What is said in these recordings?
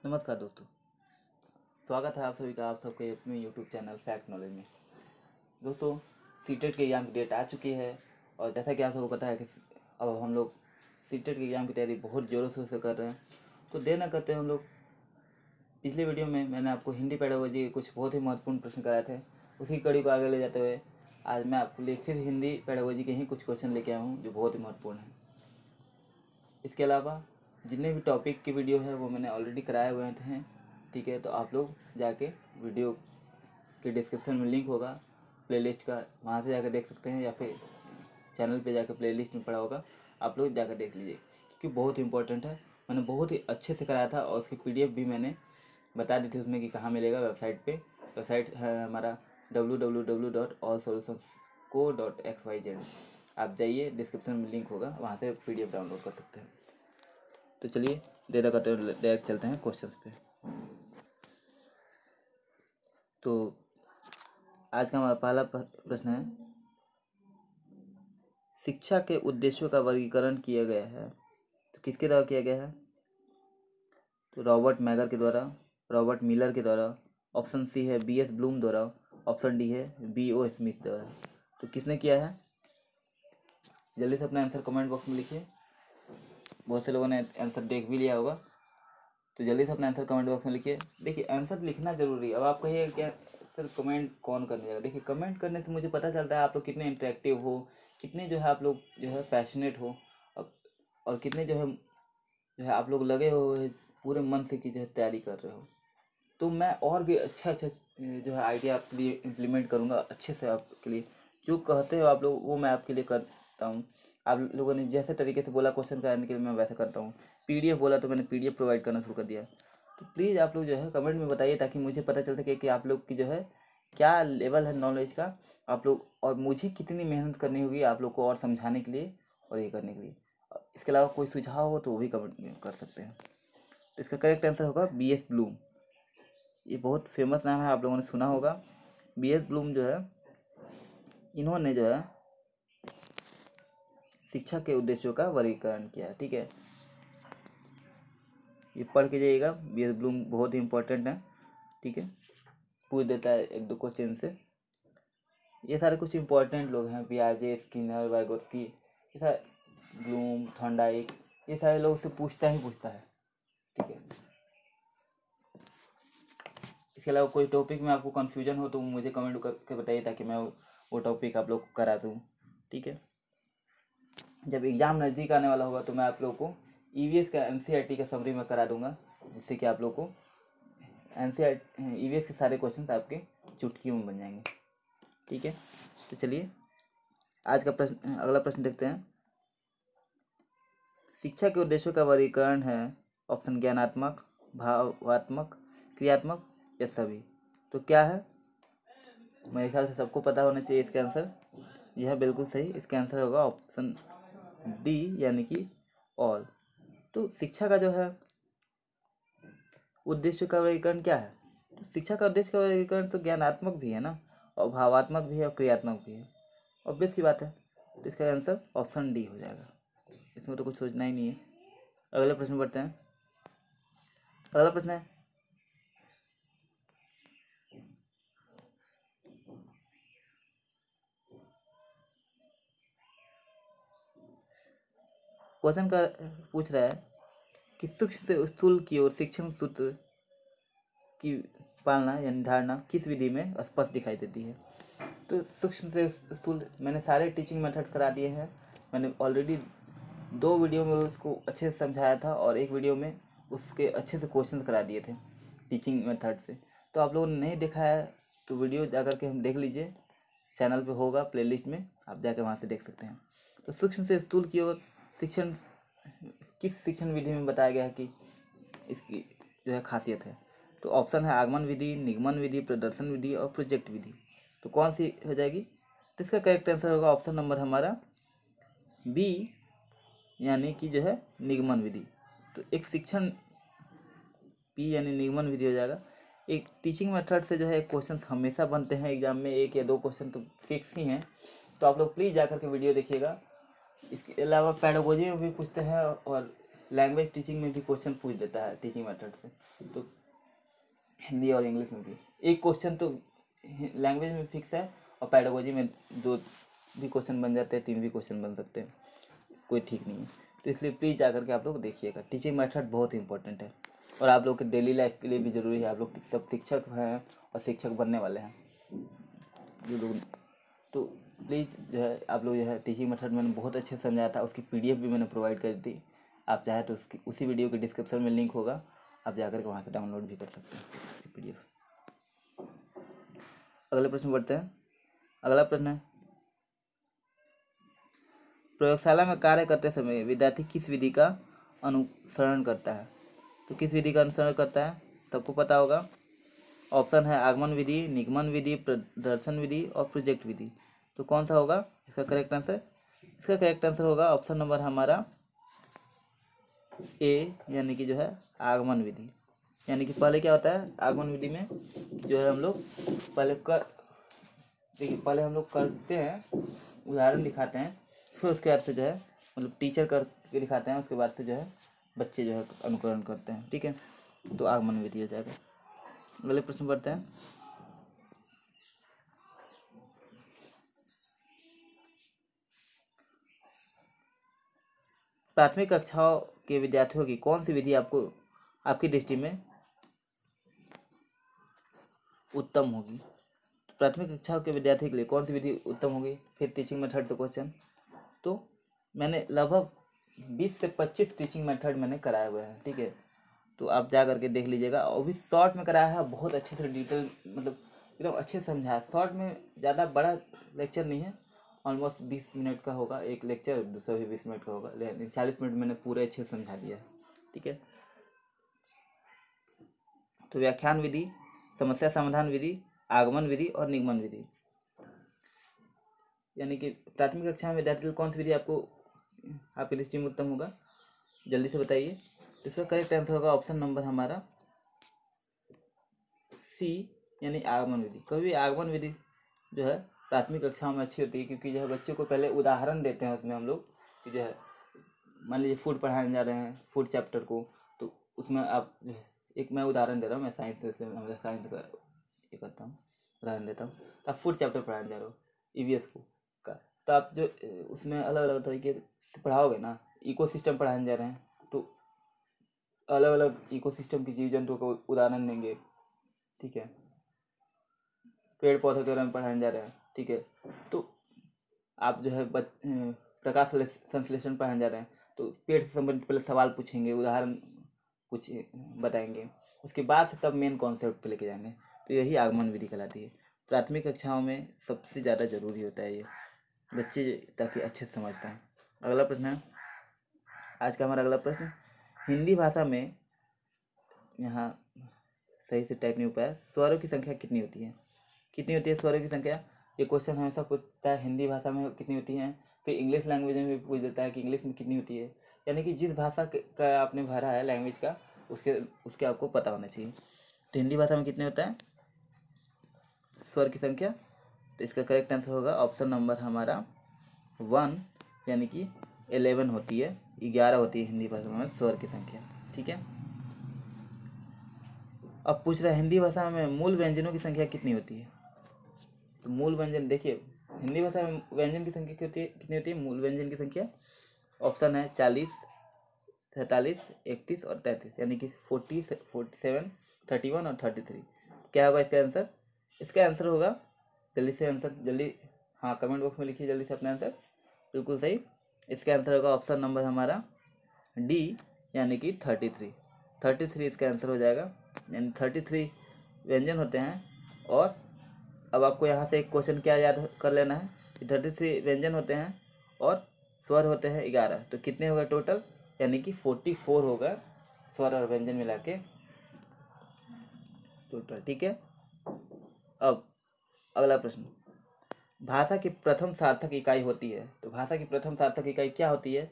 नमस्कार दोस्तों, स्वागत है आप सभी का आप सबके अपने यूट्यूब चैनल फैक्ट नॉलेज में। दोस्तों, सीटेट के एग्ज़ाम की डेट आ चुकी है और जैसा कि आप सबको पता है कि अब हम लोग सीटेट के एग्ज़ाम की तैयारी बहुत ज़ोरों शोर से कर रहे हैं। तो देर न करते हम लोग पिछले वीडियो में मैंने आपको हिंदी पेडागोजी के कुछ बहुत ही महत्वपूर्ण प्रश्न कराए थे। उसी कड़ी को आगे ले जाते हुए आज मैं आपके लिए फिर हिंदी पेडागोजी के ही कुछ क्वेश्चन लेके आया हूँ जो बहुत ही महत्वपूर्ण है। इसके अलावा जितने भी टॉपिक की वीडियो है वो मैंने ऑलरेडी कराए हुए हैं, ठीक है। तो आप लोग जाके वीडियो के डिस्क्रिप्शन में लिंक होगा प्लेलिस्ट का, वहाँ से जाकर देख सकते हैं, या फिर चैनल पे जाकर प्लेलिस्ट में पड़ा होगा, आप लोग जाकर देख लीजिए क्योंकि बहुत इंपॉर्टेंट है। मैंने बहुत ही अच्छे से कराया था और उसकी PDF भी मैंने बता दी थी उसमें कि कहाँ मिलेगा। वेबसाइट है हमारा www.allsolutions.co.xyz। आप जाइए, डिस्क्रिप्शन में लिंक होगा, वहाँ से PDF डाउनलोड कर सकते हैं। तो चलिए देर करते हुए डायरेक्ट चलते हैं क्वेश्चंस पे। तो आज का हमारा पहला प्रश्न है, शिक्षा के उद्देश्यों का वर्गीकरण किया गया है तो किसके द्वारा किया गया है? तो रॉबर्ट मैगर के द्वारा, रॉबर्ट मिलर के द्वारा, ऑप्शन सी है BS ब्लूम द्वारा, ऑप्शन डी है BO स्मिथ द्वारा। तो किसने किया है? जल्दी से अपना आंसर कमेंट बॉक्स में लिखिए। बहुत से लोगों ने आंसर देख भी लिया होगा, तो जल्दी से अपना आंसर कमेंट बॉक्स में लिखिए। देखिए, आंसर लिखना जरूरी है। अब आप कहिए क्या सर कमेंट कौन करने जाएगा? देखिए, कमेंट करने से मुझे पता चलता है आप लोग कितने इंटरेक्टिव हो, कितने जो है आप लोग जो है पैशनेट हो, और कितने जो है आप लोग लगे हो पूरे मन से कि जो है तैयारी कर रहे हो। तो मैं और भी अच्छा जो है आइडिया आपके लिए इम्प्लीमेंट करूँगा अच्छे से आपके लिए। जो कहते हो आप लोग वो मैं आपके लिए करता हूँ। आप लोगों ने जैसे तरीके से बोला क्वेश्चन कराने के लिए मैं वैसे करता हूँ। PDF बोला तो मैंने PDF प्रोवाइड करना शुरू कर दिया। तो प्लीज़ आप लोग जो है कमेंट में बताइए ताकि मुझे पता चल सके कि आप लोग की जो है क्या लेवल है नॉलेज का, आप लोग, और मुझे कितनी मेहनत करनी होगी आप लोग को और समझाने के लिए और ये करने के लिए। इसके अलावा कोई सुझाव हो तो वो भी कमेंट कर सकते हैं। तो इसका करेक्ट आंसर होगा BS ब्लूम। ये बहुत फेमस नाम है, आप लोगों ने सुना होगा। BS ब्लूम जो है, इन्होंने जो है शिक्षा के उद्देश्यों का वर्गीकरण किया, ठीक है। ये पढ़ के जाइएगा, BS ब्लूम बहुत ही इंपॉर्टेंट है, ठीक है। पूछ देता है एक दो क्वेश्चन से। ये सारे कुछ इंपॉर्टेंट लोग हैं, पियाजे, स्किनर, वाइगोत्स्की, ये सारे, ब्लूम, थॉर्नडाइक, ये सारे लोग से पूछता है, ठीक है। इसके अलावा कोई टॉपिक में आपको कन्फ्यूजन हो तो मुझे कमेंट करके बताइए ताकि मैं वो टॉपिक आप लोग को करा दूँ, ठीक है। जब एग्ज़ाम नज़दीक आने वाला होगा तो मैं आप लोग को EVS का NCERT का समरी में करा दूंगा, जिससे कि आप लोग को EVS के सारे क्वेश्चन आपके चुटकियों में बन जाएंगे, ठीक है। तो चलिए आज का प्रश्न, अगला प्रश्न देखते हैं। शिक्षा के उद्देश्यों का वर्गीकरण है ऑप्शन ज्ञानात्मक, भावात्मक, क्रियात्मक या सभी। तो क्या है? मेरे ख्याल से सबको पता होना चाहिए इसका आंसर। यह है बिल्कुल सही, इसका आंसर होगा ऑप्शन डी यानी कि ऑल। तो शिक्षा का जो है उद्देश्य का वर्गीकरण क्या है? तो शिक्षा का उद्देश्य का वर्गीकरण तो ज्ञानात्मक भी है ना, और भावात्मक भी है और क्रियात्मक भी है। ऑब्वियस सी बात है, तो इसका आंसर ऑप्शन डी हो जाएगा। इसमें तो कुछ सोचना ही नहीं है। अगले प्रश्न बढ़ते हैं। अगला प्रश्न है, क्वेश्चन का पूछ रहा है कि सूक्ष्म से स्थूल की ओर शिक्षण सूत्र की पालना यानी धारणा किस विधि में स्पष्ट दिखाई देती है? तो सूक्ष्म से स्थूल मैंने सारे टीचिंग मेथड करा दिए हैं। मैंने ऑलरेडी 2 वीडियो में उसको अच्छे से समझाया था और एक वीडियो में उसके अच्छे से क्वेश्चन करा दिए थे टीचिंग मेथड से। तो आप लोगों ने नहीं देखा है तो वीडियो जाकर के हम देख लीजिए, चैनल पे होगा प्लेलिस्ट में, आप जाकर वहाँ से देख सकते हैं। तो सूक्ष्म से स्थूल की ओर शिक्षण किस शिक्षण विधि में बताया गया है कि इसकी जो है खासियत है? तो ऑप्शन है आगमन विधि, निगमन विधि, प्रदर्शन विधि और प्रोजेक्ट विधि। तो कौन सी हो जाएगी? तो इसका करेक्ट आंसर होगा ऑप्शन नंबर हमारा बी, यानी कि जो है निगमन विधि। तो एक शिक्षण पी यानी निगमन विधि हो जाएगा। एक टीचिंग मेथड से जो है क्वेश्चन हमेशा बनते हैं एग्जाम में, 1 या 2 क्वेश्चन तो फिक्स ही हैं। तो आप लोग प्लीज़ जाकर के वीडियो देखिएगा। इसके अलावा पेडागोजी में भी पूछते हैं और लैंग्वेज टीचिंग में भी क्वेश्चन पूछ देता है टीचिंग मेथड से, तो हिंदी और इंग्लिश में भी एक क्वेश्चन तो लैंग्वेज में फिक्स है, और पैडागोजी में 2 भी क्वेश्चन बन जाते हैं, 3 भी क्वेश्चन बन सकते हैं, कोई ठीक नहीं है। तो इसलिए प्लीज़ जाकर के आप लोग देखिएगा, टीचिंग मेथड बहुत इंपॉर्टेंट है और आप लोग के डेली लाइफ के लिए भी ज़रूरी है। आप लोग सब शिक्षक हैं और शिक्षक बनने वाले हैं जो लोग, तो प्लीज़ जो है आप लोग जो है टीचिंग मेथड मैंने बहुत अच्छे से समझाया था, उसकी PDF भी मैंने प्रोवाइड कर दी। आप चाहे तो उसकी उसी वीडियो के डिस्क्रिप्शन में लिंक होगा, आप जाकर के वहाँ से डाउनलोड भी कर सकते हैं उसकी PDF। अगले प्रश्न बढ़ते हैं। अगला प्रश्न है, प्रयोगशाला में कार्य करते समय विद्यार्थी किस विधि का अनुसरण करता है? तो किस विधि का अनुसरण करता है सबको पता होगा। ऑप्शन है आगमन विधि, निगमन विधि, प्रदर्शन विधि और प्रोजेक्ट विधि। तो कौन सा होगा इसका करेक्ट आंसर? इसका करेक्ट आंसर होगा ऑप्शन नंबर हमारा ए, यानी कि जो है आगमन विधि। यानी कि पहले क्या होता है आगमन विधि में, जो है हम लोग पहले हम लोग करते हैं, उदाहरण दिखाते हैं, फिर उसके बाद से जो है मतलब टीचर करके दिखाते हैं, उसके बाद से जो है बच्चे जो है अनुकरण करते हैं। ठीक है, तो आगमन विधि हो जाएगा। अगले प्रश्न बढ़ते हैं। प्राथमिक कक्षाओं के विद्यार्थियों की कौन सी विधि आपको आपकी दृष्टि में उत्तम होगी? प्राथमिक कक्षाओं के विद्यार्थी के लिए कौन सी विधि उत्तम होगी? फिर टीचिंग मेथड से क्वेश्चन, तो मैंने लगभग 20 से 25 टीचिंग मेथड मैंने कराए हुए हैं। ठीक है, तो आप जा करके देख लीजिएगा, और भी शॉर्ट में कराया है, बहुत अच्छे से डिटेल मतलब एकदम अच्छे से समझाया। शॉर्ट में ज़्यादा बड़ा लेक्चर नहीं है, ऑलमोस्ट 20 मिनट का होगा एक लेक्चर, दूसरा भी 20 मिनट का होगा, लेकिन 40 मिनट मैंने पूरे अच्छे से समझा दिया है। ठीक है, तो व्याख्यान विधि, समस्या समाधान विधि, आगमन विधि और निगमन विधि, यानी कि प्राथमिक कक्षा में विद्यार्थी कौन सी विधि आपको आपकी दृष्टि में उत्तम होगा, जल्दी से बताइए। तो इसका करेक्ट आंसर होगा ऑप्शन नंबर हमारा सी, यानी आगमन विधि। कभी आगमन विधि जो है प्राथमिक कक्षाओं में अच्छी होती है, क्योंकि जो है बच्चों को पहले उदाहरण देते हैं उसमें हम लोग, कि जो है मान लीजिए फूड पढ़ाने जा रहे हैं, फूड चैप्टर को, तो उसमें आप जो है एक मैं उदाहरण दे रहा हूँ, मैं साइंस से मैं साइंस का ये करता हूँ, उदाहरण देता हूँ। तो आप फूड चैप्टर पढ़ाने जा रहे हो EVS को का, तो आप जो उसमें अलग अलग तरीके से पढ़ाओगे ना, इकोसिस्टम पढ़ाने जा रहे हैं, तो अलग अलग इकोसिस्टम की जीव जंतुओं को उदाहरण देंगे। ठीक है, पेड़ पौधे के बारे में पढ़ाने जा रहे हैं। ठीक है, तो आप जो है प्रकाश संश्लेषण पढ़ाने जा रहे हैं, तो पेड़ से संबंधित पहले सवाल पूछेंगे, उदाहरण कुछ बताएंगे, उसके बाद से तब मेन कॉन्सेप्ट पे लेके जाएंगे। तो यही आगमन विधि कहलाती है। प्राथमिक कक्षाओं में सबसे ज़्यादा जरूरी होता है ये, बच्चे ताकि अच्छे से समझ पाएँ। अगला प्रश्न है आज का हमारा अगला प्रश्न, हिंदी भाषा में, यहाँ सही से टाइप नहीं हो पाया, स्वरों की संख्या कितनी होती है? कितनी होती है स्वरों की संख्या? ये क्वेश्चन हमेशा पूछता है हिंदी भाषा में कितनी होती है, फिर इंग्लिश लैंग्वेज में भी पूछ देता है कि इंग्लिश में कितनी होती है। यानी कि जिस भाषा का आपने भरा है लैंग्वेज का, उसके आपको पता होना चाहिए। तो हिंदी भाषा में कितने होता है स्वर की संख्या? तो इसका करेक्ट आंसर होगा ऑप्शन नंबर हमारा 1, यानी कि 11 होती है, 11 होती है हिंदी भाषा में स्वर की संख्या। ठीक है, अब पूछ रहा है हिंदी भाषा में मूल व्यंजनों की संख्या कितनी होती है? तो मूल व्यंजन देखिए, हिंदी भाषा में व्यंजन की संख्या कितनी होती है? मूल व्यंजन की संख्या ऑप्शन है 40, 47, 31 और 33, यानी कि 40, 47, 31 और 33। क्या होगा इसका आंसर? इसका आंसर होगा, जल्दी से आंसर जल्दी, हाँ कमेंट बॉक्स में लिखिए जल्दी से अपना आंसर। बिल्कुल सही, इसका आंसर होगा ऑप्शन नंबर हमारा डी, यानी कि 33 इसका आंसर हो जाएगा। यानी 33 व्यंजन होते हैं। और अब आपको यहाँ से एक क्वेश्चन क्या याद कर लेना है कि 33 व्यंजन होते हैं और स्वर होते हैं 11, तो कितने होगा टोटल? यानी कि 44 होगा स्वर और व्यंजन मिला के टोटल। ठीक है, अब अगला प्रश्न, भाषा की प्रथम सार्थक इकाई होती है, तो भाषा की प्रथम सार्थक इकाई क्या होती है?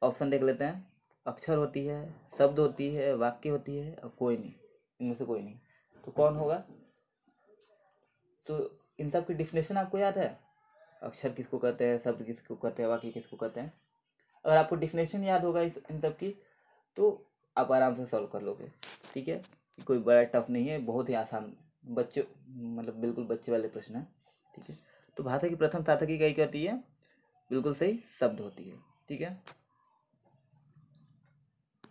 ऑप्शन देख लेते हैं, अक्षर होती है, शब्द होती है, वाक्य होती है और कोई नहीं, इनमें से कोई नहीं। तो कौन होगा? तो इन सब की डिफिनेशन आपको याद है? अक्षर किसको कहते हैं, शब्द किसको कहते हैं, वाक्य किसको कहते हैं? अगर आपको डिफिनेशन याद होगा इन सब की तो आप आराम से सॉल्व कर लोगे। ठीक है, कोई बड़ा टफ नहीं है, बहुत ही आसान, बच्चे मतलब बिल्कुल बच्चे वाले प्रश्न है। ठीक है, तो भाषा की प्रथम सार्थक इकाई क्या होती है? बिल्कुल सही, शब्द होती है। ठीक है,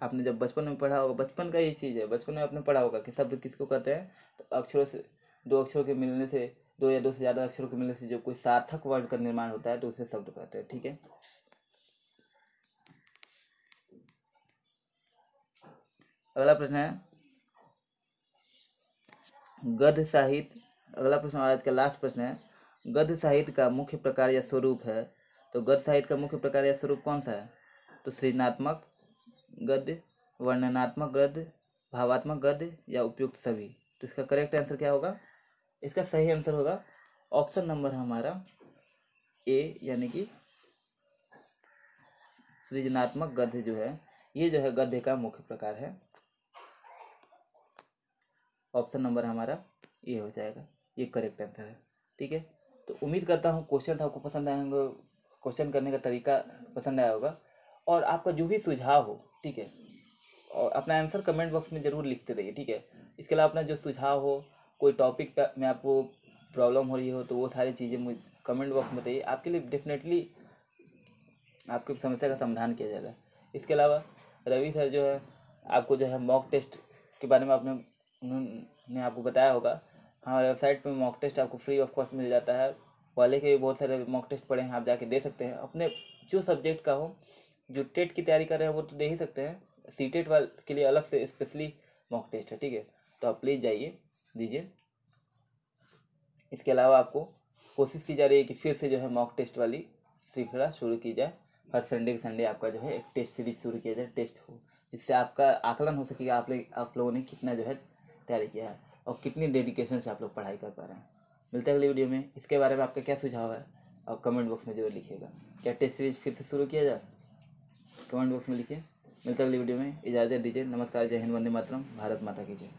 आपने जब बचपन में पढ़ा होगा, बचपन का ये चीज़ है, बचपन में आपने पढ़ा होगा कि शब्द किसको कहते हैं? तो अक्षरों से, दो अक्षरों के मिलने से, दो या दो से ज़्यादा अक्षरों के मिलने से जो कोई सार्थक वर्ड का निर्माण होता है तो उसे शब्द कहते हैं। ठीक है, अगला प्रश्न है गद्य साहित्य। अगला प्रश्न और आज का लास्ट प्रश्न है, गद्य साहित्य का मुख्य प्रकार या स्वरूप है। तो गद्य साहित्य का मुख्य प्रकार या स्वरूप कौन सा है? तो सृजनात्मक गद्य, वर्णनात्मक गद्य, भावात्मक गद्य या उपयुक्त सभी। तो इसका करेक्ट आंसर क्या होगा? इसका सही आंसर होगा ऑप्शन नंबर हमारा ए, यानी कि सृजनात्मक गद्य जो है, ये जो है गद्य का मुख्य प्रकार है। ऑप्शन नंबर हमारा ये हो जाएगा, ये करेक्ट आंसर है। ठीक है, तो उम्मीद करता हूँ क्वेश्चन आपको पसंद आए होंगे, क्वेश्चन करने का तरीका पसंद आया होगा, और आपका जो भी सुझाव हो, ठीक है, और अपना आंसर कमेंट बॉक्स में ज़रूर लिखते रहिए। ठीक है, इसके अलावा अपना जो सुझाव हो, कोई टॉपिक में आपको प्रॉब्लम हो रही हो तो वो सारी चीज़ें मुझे कमेंट बॉक्स में बताइए, आपके लिए डेफिनेटली आपकी समस्या का समाधान किया जाएगा। इसके अलावा रवि सर जो है आपको जो है मॉक टेस्ट के बारे में उन्होंने आपको बताया होगा। हमारे वेबसाइट पे मॉक टेस्ट आपको फ्री ऑफ कॉस्ट मिल जाता है। पहले के भी बहुत सारे मॉक टेस्ट पड़े हैं, आप जाके दे सकते हैं। अपने जो सब्जेक्ट का हो, जो टेट की तैयारी कर रहे हैं वो तो दे ही सकते हैं, सी टेट वाले के लिए अलग से स्पेशली मॉक टेस्ट है। ठीक है, तो आप प्लीज़ जाइए, दीजिए। इसके अलावा आपको कोशिश की जा रही है कि फिर से जो है मॉक टेस्ट वाली श्रृंखला शुरू की जाए। हर संडे के संडे आपका जो है एक टेस्ट सीरीज शुरू किया जाए, टेस्ट हो, जिससे आपका आकलन हो सके आप लोगों ने कितना जो है तैयारी किया है और कितनी डेडिकेशन से आप लोग पढ़ाई कर पा रहे हैं। मिलते हैं अगली वीडियो में। इसके बारे में आपका क्या सुझाव है आप कमेंट बॉक्स में जरूर लिखिएगा। क्या टेस्ट सीरीज फिर से शुरू किया जाए? कमेंट बॉक्स में लिखिए। मिलते हैं अगली वीडियो में, इजाज़त दीजिए। नमस्कार, जय हिंद, वंदे मातरम, भारत माता की जय।